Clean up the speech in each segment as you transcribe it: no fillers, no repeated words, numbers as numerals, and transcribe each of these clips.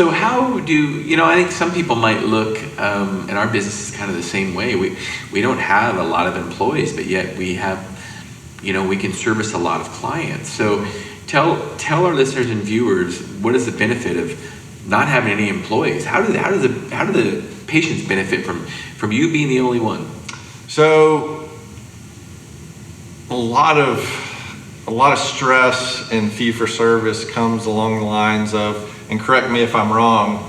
So how do, I think some people might look, and our business is kind of the same way. We don't have a lot of employees, but yet we have, we can service a lot of clients. So tell our listeners and viewers, what is the benefit of not having any employees? How do the patients benefit from you being the only one? So a lot of stress in fee-for-service comes along the lines of, and correct me if I'm wrong,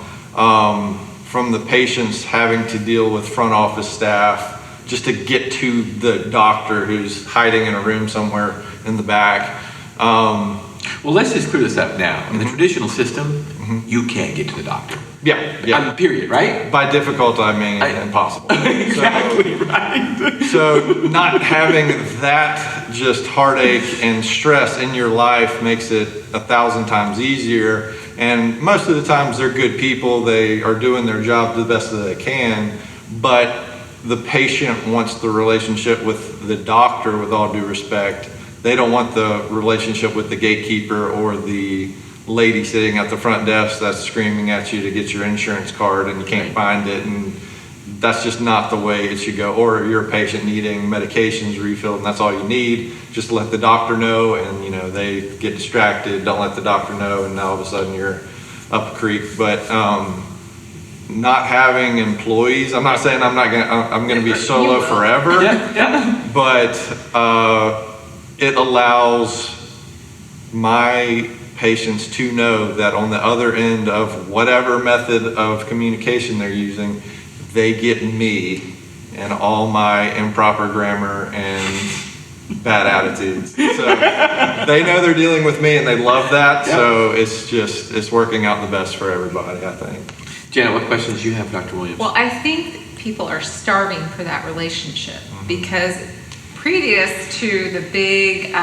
from the patients having to deal with front office staff just to get to the doctor who's hiding in a room somewhere in the back. Well, let's just clear this up now. In the traditional system, you can't get to the doctor. Yeah. Period, right? By difficult, I mean impossible. Exactly, right. So not having that just heartache and stress in your life makes it 1,000 times easier. And most of the times they're good people. They are doing their job the best that they can. But the patient wants the relationship with the doctor, with all due respect. They don't want the relationship with the gatekeeper or the lady sitting at the front desk that's screaming at you to get your insurance card and you can't find it, and that's just not the way it should go. Or you're a patient needing medications refilled and that's all you need, just let the doctor know, and they get distracted, don't let the doctor know, and now all of a sudden you're up a creek. But not having employees, I'm not saying I'm gonna be solo forever, but it allows my patients to know that on the other end of whatever method of communication they're using, they get me and all my improper grammar and bad attitudes. So they know they're dealing with me and they love that. So it's working out the best for everybody, I think. Janet, what questions do you have, Dr. Williams? Well, I think people are starving for that relationship because previous to the big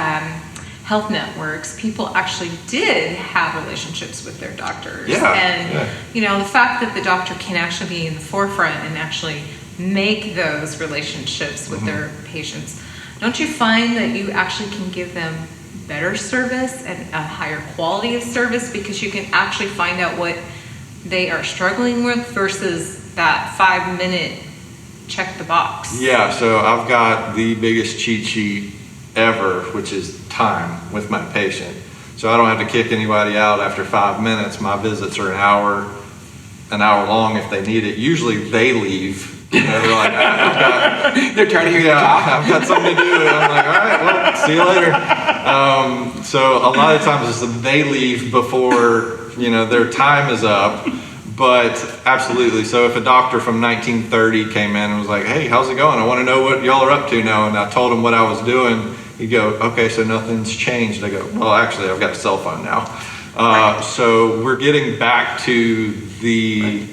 health networks, people actually did have relationships with their doctors. The fact that the doctor can actually be in the forefront and actually make those relationships with their patients, don't you find that you actually can give them better service and a higher quality of service because you can actually find out what they are struggling with versus that 5-minute check the box? Yeah, so I've got the biggest cheat sheet ever, which is time with my patient. So I don't have to kick anybody out after 5 minutes. My visits are an hour long if they need it. Usually they leave. They're like, they're trying to hear you talk. I've got something to do. And I'm like, all right, well, see you later. So a lot of times it's that they leave before their time is up. But absolutely. So if a doctor from 1930 came in and was like, hey, how's it going? I want to know what y'all are up to now. And I told him what I was doing. He'd go, okay, so nothing's changed. I go, well, actually, I've got a cell phone now. So we're getting back to the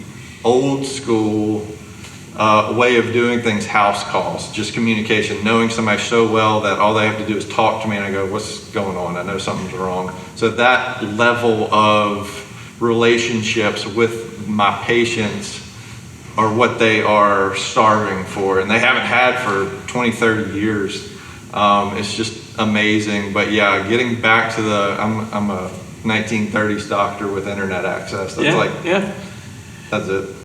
old school way of doing things, house calls, just communication, knowing somebody so well that all they have to do is talk to me and I go, what's going on? I know something's wrong. So that level of relationships with my patients are what they are starving for, and they haven't had for 20, 30 years. It's just amazing. But yeah, getting back to I'm a 1930s doctor with internet access. That's that's it.